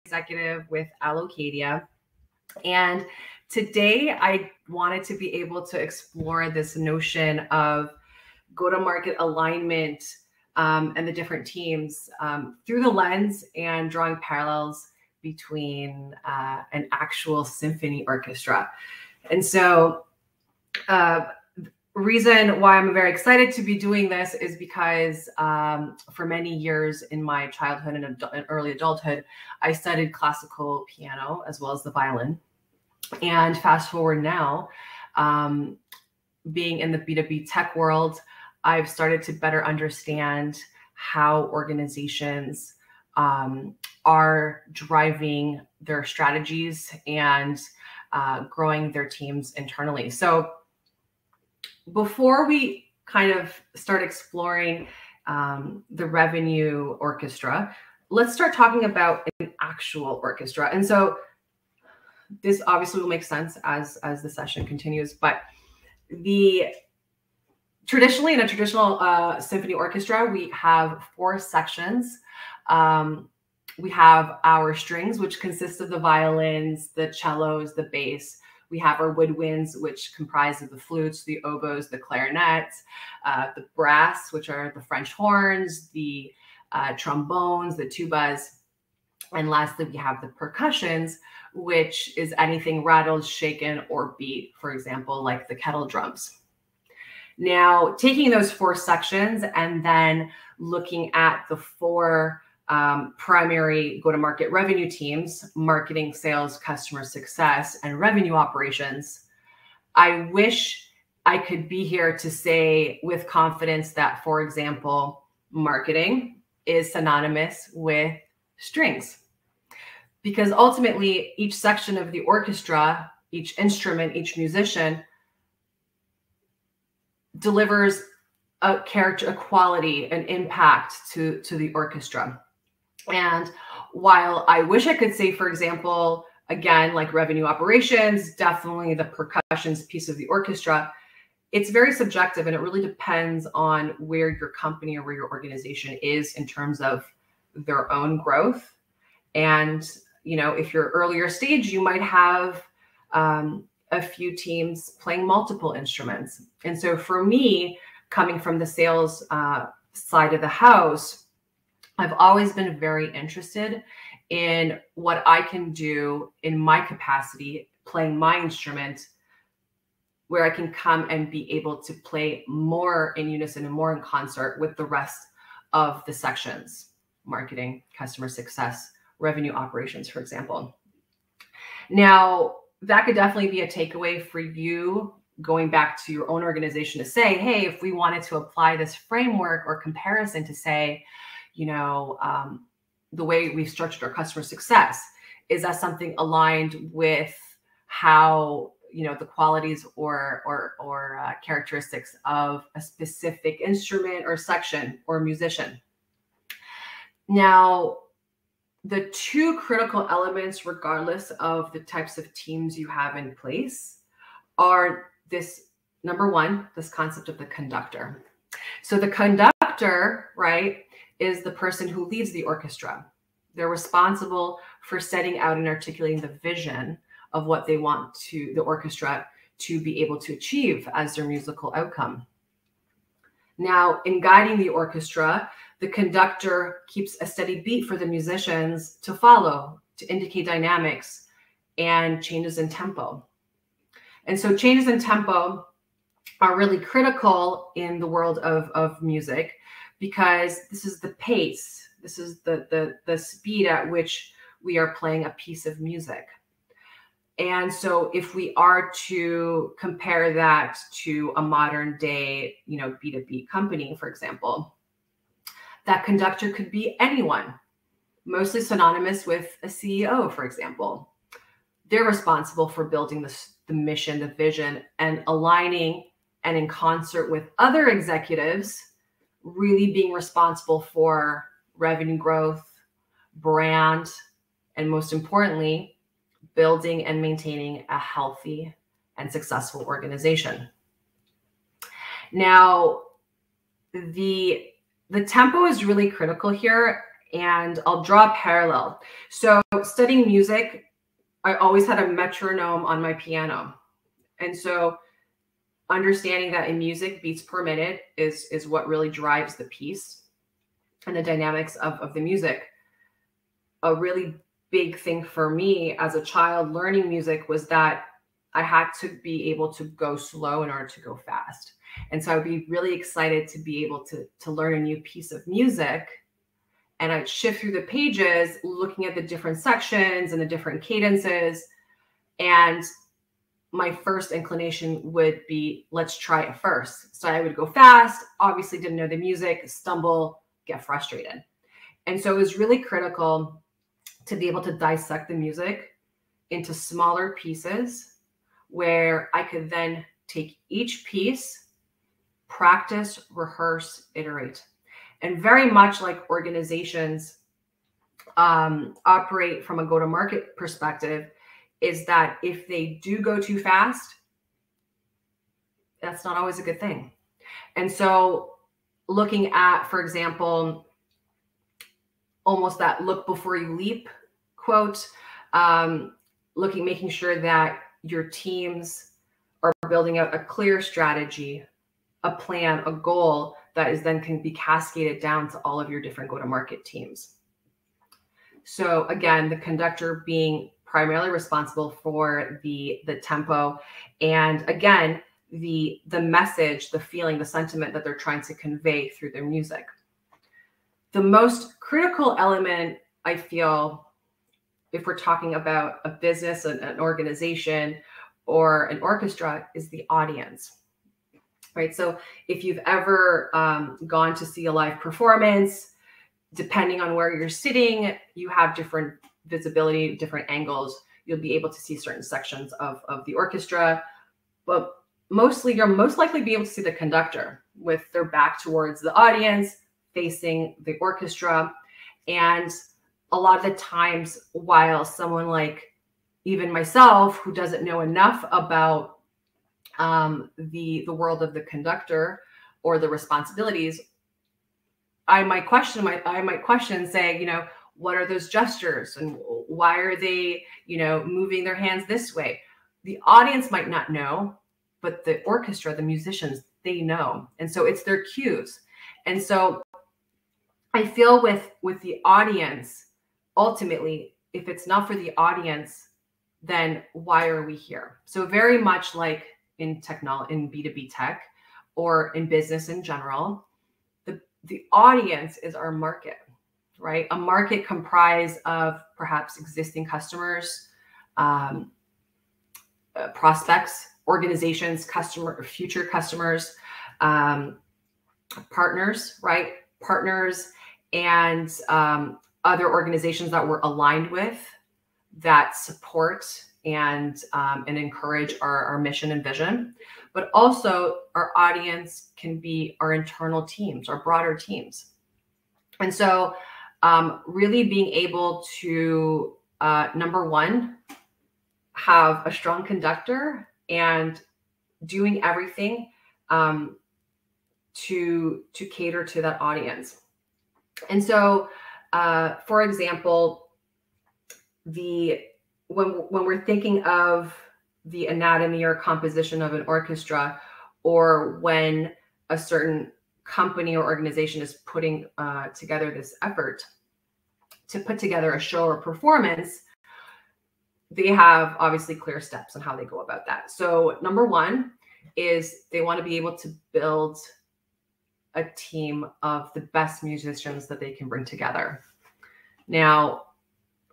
executive with Allocadia. And today I wanted to be able to explore this notion of go-to-market alignment and the different teams through the lens and drawing parallels between an actual symphony orchestra. And so reason why I'm very excited to be doing this is because for many years in my childhood and early adulthood, I studied classical piano as well as the violin. And fast forward now, being in the B2B tech world, I've started to better understand how organizations are driving their strategies and growing their teams internally. So before we kind of start exploring the revenue orchestra, let's start talking about an actual orchestra. And so this obviously will make sense as the session continues, but traditionally in a traditional symphony orchestra, we have 4 sections. We have our strings, which consist of the violins, the cellos, the bass. We have our woodwinds, which comprise of the flutes, the oboes, the clarinets, the brass, which are the French horns, the trombones, the tubas. And lastly, we have the percussions, which is anything rattled, shaken, or beat, for example, like the kettle drums. Now, taking those 4 sections and then looking at the 4 primary go-to-market revenue teams, marketing, sales, customer success, and revenue operations, I wish I could be here to say with confidence that, for example, marketing is synonymous with strings. Because ultimately, each section of the orchestra, each instrument, each musician delivers a character, a quality, an impact to the orchestra. And while I wish I could say, for example, again, like revenue operations, definitely the percussions piece of the orchestra, it's very subjective and it really depends on where your company or where your organization is in terms of their own growth. And, you know, if you're earlier stage, you might have a few teams playing multiple instruments. And so for me, coming from the sales side of the house, I've always been very interested in what I can do in my capacity, playing my instrument, where I can come and be able to play more in unison and more in concert with the rest of the sections, marketing, customer success, revenue operations, for example. Now, that could definitely be a takeaway for you going back to your own organization to say, hey, if we wanted to apply this framework or comparison to say, you know, the way we've structured our customer success, is that something aligned with how, you know, the qualities or characteristics of a specific instrument or section or musician? Now, the 2 critical elements, regardless of the types of teams you have in place, are this, number 1, this concept of the conductor. So the conductor, right, is the person who leads the orchestra. They're responsible for setting out and articulating the vision of what they want the orchestra to be able to achieve as their musical outcome. Now, in guiding the orchestra, the conductor keeps a steady beat for the musicians to follow, to indicate dynamics and changes in tempo. And so changes in tempo are really critical in the world of music, because this is the pace, this is the speed at which we are playing a piece of music. And so if we are to compare that to a modern day, you know, B2B company, for example, that conductor could be anyone, mostly synonymous with a CEO, for example. They're responsible for building the mission, the vision, and aligning and in concert with other executives, really being responsible for revenue growth, brand, and most importantly, building and maintaining a healthy and successful organization. Now, the tempo is really critical here. And I'll draw a parallel. So studying music, I always had a metronome on my piano. And so understanding that in music, beats per minute is what really drives the piece and the dynamics of the music. A really big thing for me as a child learning music was that I had to be able to go slow in order to go fast. And so I would be really excited to be able to learn a new piece of music. And I'd shift through the pages, looking at the different sections and the different cadences. And my first inclination would be, let's try it first. So I would go fast, obviously didn't know the music, stumble, get frustrated. And so it was really critical to be able to dissect the music into smaller pieces where I could then take each piece, practice, rehearse, iterate. And very much like organizations operate from a go-to-market perspective, is that if they do go too fast, that's not always a good thing. And so looking at, for example, almost that look before you leap quote, making sure that your teams are building out a clear strategy, a plan, a goal that is then can be cascaded down to all of your different go-to-market teams. So again, the conductor being primarily responsible for the tempo, and again, the message, the feeling, the sentiment that they're trying to convey through their music. The most critical element, I feel, if we're talking about a business, an organization, or an orchestra, is the audience, right? So if you've ever gone to see a live performance, depending on where you're sitting, you have different visibility, different angles. You'll be able to see certain sections of the orchestra, but mostly you'll most likely be able to see the conductor with their back towards the audience, facing the orchestra. And a lot of the times, while someone like even myself, who doesn't know enough about the world of the conductor or the responsibilities, I might question, say, you know, what are those gestures and why are they, you know, moving their hands this way? The audience might not know, but the orchestra, the musicians, they know. And so it's their cues. And so I feel with the audience, ultimately, if it's not for the audience, then why are we here? So very much like in technology, in B2B tech, or in business in general, the audience is our market, right? A market comprised of perhaps existing customers, prospects, organizations, future customers, partners, right? Partners and other organizations that we're aligned with that support and encourage our mission and vision. But also our audience can be our internal teams, our broader teams. And so really being able to, number one, have a strong conductor and doing everything to cater to that audience. And so, for example, when we're thinking of the anatomy or composition of an orchestra, or when a certain company or organization is putting together this effort to put together a show or performance, they have obviously clear steps on how they go about that. So number one is they want to be able to build a team of the best musicians that they can bring together. Now,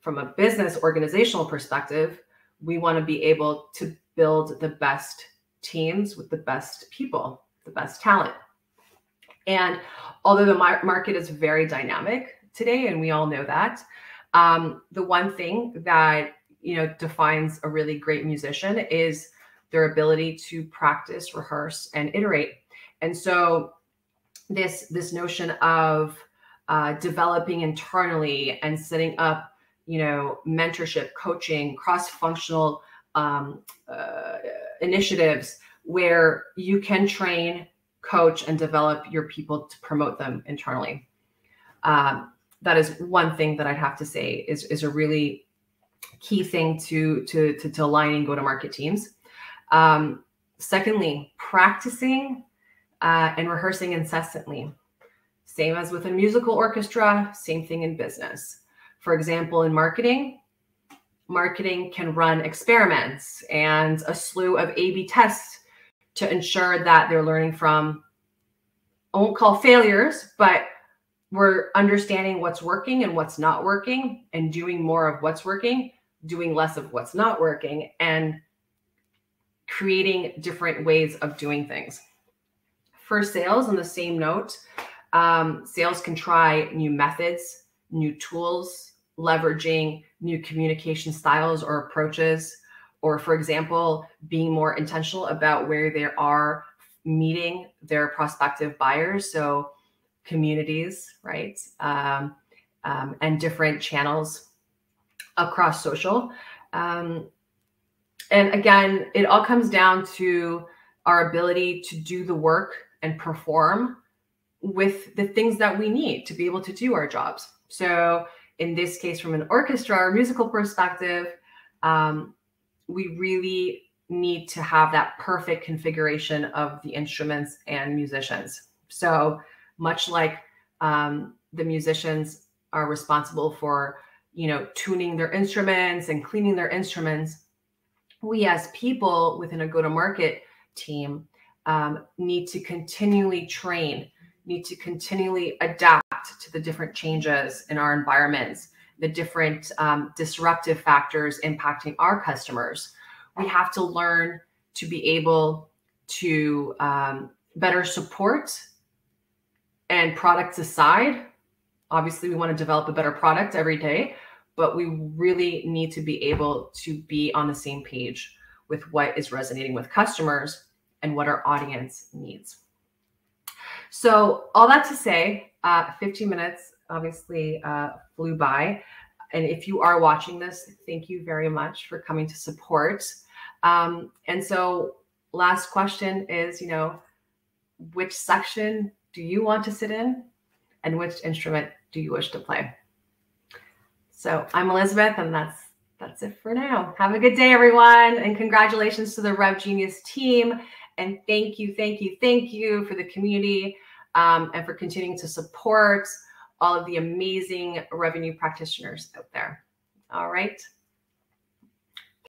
from a business organizational perspective, we want to be able to build the best teams with the best people, the best talent. And although the market is very dynamic today, and we all know that, the one thing that, you know, defines a really great musician is their ability to practice, rehearse, and iterate. And so this notion of developing internally and setting up, you know, mentorship, coaching, cross-functional initiatives where you can train, coach, and develop your people to promote them internally. that is one thing that I'd have to say is a really key thing to aligning go-to-market teams. Secondly, practicing and rehearsing incessantly. Same as with a musical orchestra, same thing in business. For example, in marketing can run experiments and a slew of A/B tests to ensure that they're learning from, I won't call failures, but we're understanding what's working and what's not working and doing more of what's working, doing less of what's not working, and creating different ways of doing things. For sales, on the same note, sales can try new methods, new tools, leveraging new communication styles or approaches, or for example, being more intentional about where they are meeting their prospective buyers. So communities, right? And different channels across social. And again, it all comes down to our ability to do the work and perform with the things that we need to be able to do our jobs. So in this case, from an orchestra or musical perspective, we really need to have that perfect configuration of the instruments and musicians. So much like the musicians are responsible for, tuning their instruments and cleaning their instruments, we as people within a go-to-market team need to continually train, need to continually adapt to the different changes in our environments, the different disruptive factors impacting our customers. We have to learn to be able to better support, and products aside. Obviously, we want to develop a better product every day, but we really need to be able to be on the same page with what is resonating with customers and what our audience needs. So all that to say, 15 minutes obviously flew by. And if you are watching this, thank you very much for coming to support. And so last question is, which section do you want to sit in and which instrument do you wish to play? So I'm Elizabeth, and that's it for now. Have a good day, everyone. And congratulations to the RevGenius team. And thank you for the community and for continuing to support all of the amazing revenue practitioners out there. All right.